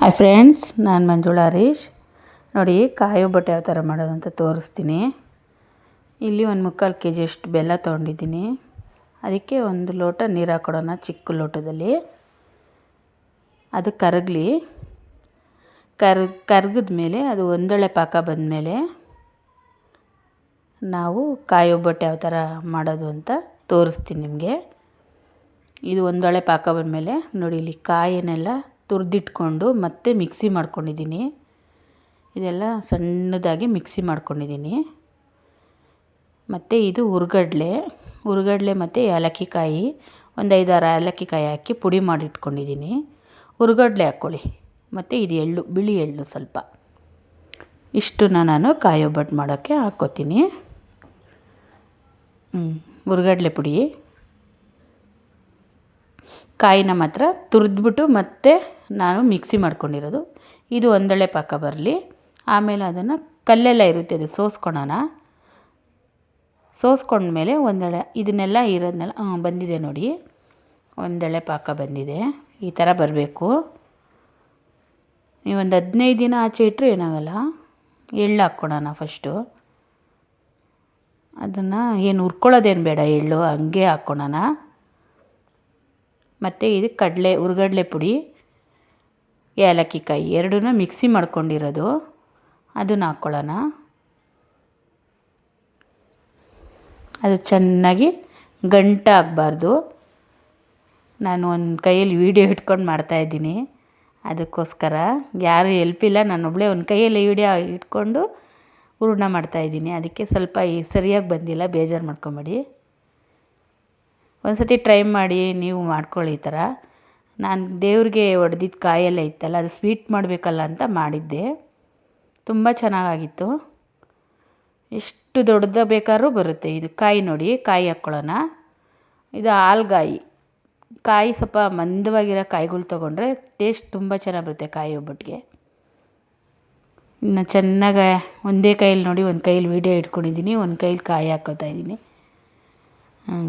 Hi friends, ನಾನು ಮಂಜುಳಾ ಹರೀಶ್. ನೋಡಿ, ಕಾಯಿ ಒಬ್ಬಟ್ಟು ಯಾವ ಥರ ಮಾಡೋದು ಅಂತ ತೋರಿಸ್ತೀನಿ. ಇಲ್ಲಿ 1 ಮುಕ್ಕಾಲು ಅಷ್ಟು ಬೆಲ್ಲ ತೊಗೊಂಡಿದ್ದೀನಿ. ಅದಕ್ಕೆ 1 ಲೋಟ ನೀರು ಹಾಕ್ಕೊಡೋಣ, ಚಿಕ್ಕ ಲೋಟದಲ್ಲಿ. ಅದು ಕರಗಲಿ. ಕರಗಿದ ಮೇಲೆ ಅದು ಒಂದೊಳ್ಳೆ ಪಾಕ ಬಂದಮೇಲೆ ನಾವು ಕಾಯಿ ಒಬ್ಬಟ್ಟು ಯಾವ ಥರ ಮಾಡೋದು ಅಂತ ತೋರಿಸ್ತೀನಿ ನಿಮಗೆ. ಇದು ಒಂದೊಳ್ಳೆ ಪಾಕ ಬಂದಮೇಲೆ ನೋಡಿ, ಇಲ್ಲಿ ಕಾಯಿನೆಲ್ಲ ತುರಿದಿಟ್ಕೊಂಡು ಮತ್ತೆ ಮಿಕ್ಸಿ ಮಾಡ್ಕೊಂಡಿದ್ದೀನಿ. ಇದೆಲ್ಲ ಸಣ್ಣದಾಗಿ ಮಿಕ್ಸಿ ಮಾಡ್ಕೊಂಡಿದ್ದೀನಿ. ಮತ್ತು ಇದು ಹುರ್ಗಡ್ಲೆ ಮತ್ತು ಏಲಕ್ಕಿ ಕಾಯಿ, ಒಂದು 5-6 ಏಲಕ್ಕಿ ಕಾಯಿ ಹಾಕಿ ಪುಡಿ ಮಾಡಿಟ್ಕೊಂಡಿದ್ದೀನಿ. ಹುರ್ಗಡ್ಲೆ ಹಾಕ್ಕೊಳ್ಳಿ. ಮತ್ತು ಇದು ಎಳ್ಳು, ಬಿಳಿ ಎಳ್ಳು ಸ್ವಲ್ಪ. ಇಷ್ಟನ್ನು ನಾನು ಕಾಯಿ ಒಬ್ಬಟ್ಟು ಮಾಡೋಕ್ಕೆ ಹಾಕ್ಕೋತೀನಿ. ಹುರ್ಗಡ್ಲೆ ಪುಡಿ, ಕಾಯಿನ ಮಾತ್ರ ತುರಿದ್ಬಿಟ್ಟು ಮತ್ತೆ ನಾನು ಮಿಕ್ಸಿ ಮಾಡ್ಕೊಂಡಿರೋದು. ಇದು ಒಂದೊಳ್ಳೆ ಪಾಕ ಬರಲಿ. ಆಮೇಲೆ ಅದನ್ನು ಕಲ್ಲೆಲ್ಲ ಇರುತ್ತೆ, ಅದು ಸೋಸ್ಕೊಂಡ್ಮೇಲೆ ಒಂದೊಳ್ಳೆ ಇದನ್ನೆಲ್ಲ ಇರೋದನ್ನೆಲ್ಲ ಬಂದಿದೆ ನೋಡಿ, ಒಂದೊಳ್ಳೆ ಪಾಕ ಬಂದಿದೆ. ಈ ಥರ ಬರಬೇಕು. ನೀವೊಂದು 15 ದಿನ ಆಚೆ ಇಟ್ಟರು ಏನಾಗಲ್ಲ. ಎಳ್ಳು ಹಾಕ್ಕೊಳೋಣ ಫಸ್ಟು. ಅದನ್ನು ಏನು ಹುರ್ಕೊಳ್ಳೋದೇನು ಬೇಡ, ಎಳ್ಳು ಹಂಗೆ ಹಾಕ್ಕೊಳೋಣ. ಮತ್ತು ಇದು ಹುರ್ಗಡ್ಲೆ ಪುಡಿ, ಏಲಕ್ಕಿ ಕಾಯಿ ಎರಡನ್ನೂ ಮಿಕ್ಸಿ ಮಾಡ್ಕೊಂಡಿರೋದು, ಅದನ್ನು ಹಾಕ್ಕೊಳ್ಳೋಣ. ಅದು ಚೆನ್ನಾಗಿ ಗಂಟು ಆಗಬಾರ್ದು. ನಾನು ಒಂದು ಕೈಯಲ್ಲಿ ವೀಡಿಯೋ ಇಟ್ಕೊಂಡು ಮಾಡ್ತಾಯಿದ್ದೀನಿ, ಅದಕ್ಕೋಸ್ಕರ ಯಾರೂ ಹೆಲ್ಪಿಲ್ಲ. ನಾನೊಬ್ಬಳೇ ಒಂದು ಕೈಯಲ್ಲಿ ವೀಡಿಯೋ ಇಟ್ಕೊಂಡು ಹೂರಣ ಮಾಡ್ತಾಯಿದ್ದೀನಿ. ಅದಕ್ಕೆ ಸ್ವಲ್ಪ ಸರಿಯಾಗಿ ಬಂದಿಲ್ಲ, ಬೇಜಾರು ಮಾಡ್ಕೊಬೇಡಿ. ಒಂದು ಸತಿ ಟ್ರೈ ಮಾಡಿ, ನೀವು ಮಾಡ್ಕೊಳ್ಳಿ ಈ ಥರ. ನಾನು ದೇವ್ರಿಗೆ ಒಡೆದಿದ್ದ ಕಾಯೆಲ್ಲ ಇತ್ತಲ್ಲ, ಅದು ಸ್ವೀಟ್ ಮಾಡಬೇಕಲ್ಲ ಅಂತ ಮಾಡಿದ್ದೆ. ತುಂಬ ಚೆನ್ನಾಗಾಗಿತ್ತು. ಎಷ್ಟು ದೊಡ್ಡದು ಬೇಕಾದ್ರೂ ಬರುತ್ತೆ. ಇದು ಕಾಯಿ ನೋಡಿ, ಕಾಯಿ ಹಾಕ್ಕೊಳ್ಳೋಣ. ಇದು ಹಾಲ್ಗಾಯಿ ಕಾಯಿ, ಸ್ವಲ್ಪ ಮಂದವಾಗಿರೋ ಕಾಯಿಗಳು ತೊಗೊಂಡ್ರೆ ಟೇಸ್ಟ್ ತುಂಬ ಚೆನ್ನಾಗಿ ಬರುತ್ತೆ ಕಾಯಿ ಒಬ್ಬಟ್ಟಿಗೆ. ಇನ್ನು ಚೆನ್ನಾಗಿ ಒಂದೇ ಕೈಯಲ್ಲಿ ನೋಡಿ, ಒಂದು ಕೈಯಲ್ಲಿ ವೀಡಿಯೋ ಇಟ್ಕೊಂಡಿದ್ದೀನಿ, ಒಂದು ಕೈಯಲ್ಲಿ ಕಾಯಿ ಹಾಕ್ಕೋತಾಯಿದ್ದೀನಿ.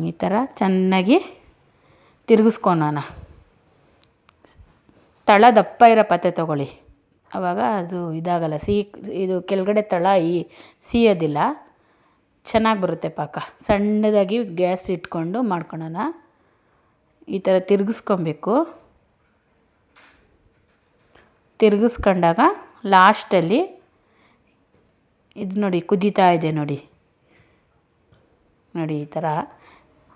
ಈ ಥರ ಚೆನ್ನಾಗಿ ತಿರುಗಿಸ್ಕೊಳೋಣ. ತಳ ದಪ್ಪ ಇರೋ ಪಾತ್ರೆ ತೊಗೊಳ್ಳಿ, ಆವಾಗ ಅದು ಇದಾಗಲ್ಲ, ಇದು ಕೆಳಗಡೆ ತಳ ಸೀಯೋದಿಲ್ಲ, ಚೆನ್ನಾಗಿ ಬರುತ್ತೆ ಪಾಕ. ಸಣ್ಣದಾಗಿ ಗ್ಯಾಸ್ ಇಟ್ಕೊಂಡು ಮಾಡ್ಕೊಳ್ಳೋಣ. ಈ ಥರ ತಿರುಗಿಸ್ಕೊಬೇಕು. ತಿರುಗಿಸ್ಕೊಂಡಾಗ ಲಾಸ್ಟಲ್ಲಿ ಇದು ನೋಡಿ, ಕುದೀತಾ ಇದೆ ನೋಡಿ, ಈ ಥರ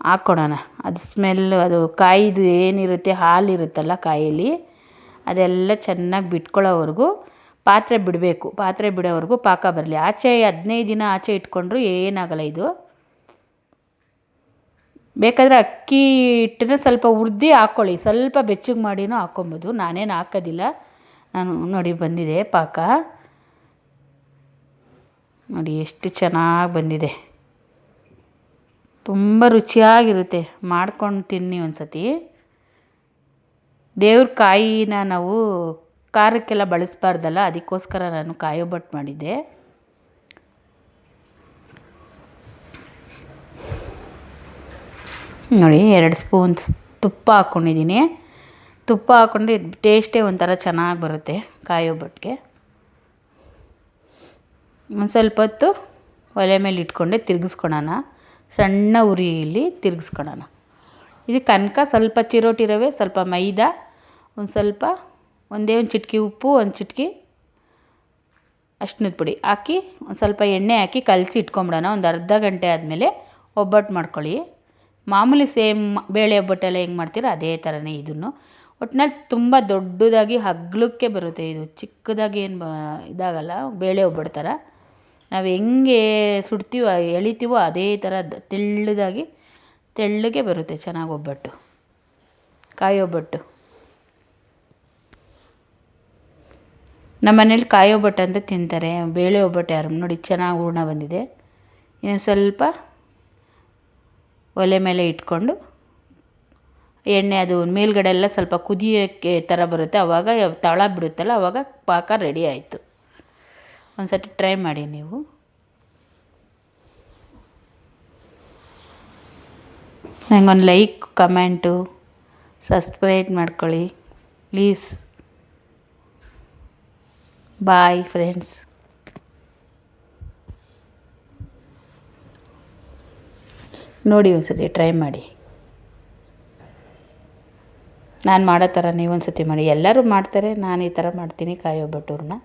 ಹಾಕ್ಕೊಳೋಣ. ಅದು ಸ್ಮೆಲ್ಲು, ಅದು ಕಾಯಿದು ಏನಿರುತ್ತೆ, ಹಾಲಿರುತ್ತಲ್ಲ ಕಾಯಲ್ಲಿ, ಅದೆಲ್ಲ ಚೆನ್ನಾಗಿ ಬಿಟ್ಕೊಳ್ಳೋವರೆಗೂ ಪಾತ್ರೆ ಬಿಡಬೇಕು. ಪಾತ್ರೆ ಬಿಡೋವರೆಗೂ ಪಾಕ ಬರಲಿ. ಆಚೆ 15 ದಿನ ಆಚೆ ಇಟ್ಕೊಂಡ್ರೂ ಏನಾಗಲ್ಲ. ಇದು ಬೇಕಾದರೆ ಅಕ್ಕಿ ಹಿಟ್ಟನ್ನ ಸ್ವಲ್ಪ ಹುರ್ದು ಹಾಕ್ಕೊಳ್ಳಿ, ಸ್ವಲ್ಪ ಬೆಚ್ಚಗೆ ಮಾಡಿನೂ ಹಾಕ್ಕೊಬೋದು. ನಾನೇನು ಹಾಕೋದಿಲ್ಲ. ನಾನು ನೋಡಿ ಬಂದಿದೆ ಪಾಕ, ನೋಡಿ ಎಷ್ಟು ಚೆನ್ನಾಗಿ ಬಂದಿದೆ. ತುಂಬ ರುಚಿಯಾಗಿರುತ್ತೆ. ಮಾಡ್ಕೊಂಡು ತಿನ್ನಿ ಒಂದು ಸತಿ. ದೇವ್ರ ಕಾಯಿನ ನಾವು ಖಾರಕ್ಕೆಲ್ಲ ಬಳಸಬಾರ್ದಲ್ಲ, ಅದಕ್ಕೋಸ್ಕರ ನಾನು ಕಾಯಿ ಒಬ್ಬಟ್ಟು ಮಾಡಿದ್ದೆ. ನೋಡಿ, 2 ಸ್ಪೂನ್ ತುಪ್ಪ ಹಾಕ್ಕೊಂಡಿದ್ದೀನಿ. ತುಪ್ಪ ಹಾಕ್ಕೊಂಡ್ರೆ ಟೇಸ್ಟೇ ಒಂಥರ ಚೆನ್ನಾಗಿ ಬರುತ್ತೆ ಕಾಯಿ ಒಬ್ಬಟ್ಟಿಗೆ. ಒಂದು ಸ್ವಲ್ಪ ಹೊತ್ತು ಒಲೆ ಮೇಲೆ ಇಟ್ಕೊಂಡೆ ತಿರುಗಿಸ್ಕೊಳೋಣ. ಸಣ್ಣ ಉರಿಯಲ್ಲಿ ತಿರುಗಿಸ್ಕೊಳೋಣ. ಇದು ಕನಕ ಸ್ವಲ್ಪ ಚಿರೋಟಿ ರವೆ, ಸ್ವಲ್ಪ ಮೈದಾ, ಒಂದೇ ಒಂದು ಚಿಟಿಕೆ ಉಪ್ಪು, ಒಂದು ಚಿಟಿಕೆ ಅರಿಶಿನದ ಪುಡಿ ಹಾಕಿ, ಒಂದು ಸ್ವಲ್ಪ ಎಣ್ಣೆ ಹಾಕಿ ಕಲಸಿ ಇಟ್ಕೊಂಬಿಡೋಣ. ಒಂದು ಅರ್ಧ ಗಂಟೆ ಆದಮೇಲೆ ಒಬ್ಬಟ್ಟು ಮಾಡ್ಕೊಳ್ಳಿ. ಮಾಮೂಲಿ ಸೇಮ್ ಬೇಳೆ ಒಬ್ಬಟ್ಟೆಲ್ಲ ಹೆಂಗೆ ಮಾಡ್ತೀರೋ ಅದೇ ಥರನೇ ಇದನ್ನು. ಒಟ್ಟಿನಲ್ಲಿ ತುಂಬ ದೊಡ್ಡದಾಗಿ ಹಗ್ಲಕ್ಕೆ ಬರುತ್ತೆ. ಇದು ಚಿಕ್ಕದಾಗಿ ಏನು ಇದಾಗಲ್ಲ, ಬೇಳೆ ಒಬ್ಬಟ್ಟು ಥರ. ನಾವು ಹೆಂಗೆ ಸುಡ್ತೀವೋ ಎಳಿತೀವೋ ಅದೇ ಥರ ತೆಳ್ಳಗೆ ಬರುತ್ತೆ ಚೆನ್ನಾಗಿ ಒಬ್ಬಟ್ಟು, ಕಾಯಿ ಒಬ್ಬಟ್ಟು. ನಮ್ಮ ಮನೇಲಿ ಕಾಯಿ ಒಬ್ಬಟ್ಟು ಅಂತ ತಿಂತಾರೆ, ಬೇಳೆ ಒಬ್ಬಟ್ಟು ಯಾರು ನೋಡಿ. ಚೆನ್ನಾಗಿ ಹೂರಣ ಬಂದಿದೆ. ಇನ್ನು ಸ್ವಲ್ಪ ಒಲೆ ಮೇಲೆ ಇಟ್ಕೊಂಡು ಎಣ್ಣೆ, ಅದು ಮೇಲ್ಗಡೆ ಎಲ್ಲ ಸ್ವಲ್ಪ ಕುದಿಯೋಕ್ಕೆ ಥರ ಬರುತ್ತೆ, ಆವಾಗ ತಳ ಬಿಡುತ್ತಲ್ಲ, ಆವಾಗ ಪಾಕ ರೆಡಿ ಆಯಿತು. ಒಂದು ಸತಿ ಟ್ರೈ ಮಾಡಿ ನೀವು. ನನಗೊಂದು ಲೈಕ್, ಕಮೆಂಟು, ಸಬ್ಸ್ಕ್ರೈಬ್ ಮಾಡ್ಕೊಳ್ಳಿ ಪ್ಲೀಸ್. Bye friends. ನೋಡಿ ಒಂದ್ಸತಿ ಟ್ರೈ ಮಾಡಿ. ನಾನು ಮಾಡೋ ಥರ ನೀವೊಂದು ಸತಿ ಮಾಡಿ. ಎಲ್ಲರೂ ಮಾಡ್ತಾರೆ, ನಾನು ಈ ಥರ ಮಾಡ್ತೀನಿ ಕಾಯಿ ಒಬ್ಬಟ್ಟೂರನ್ನ.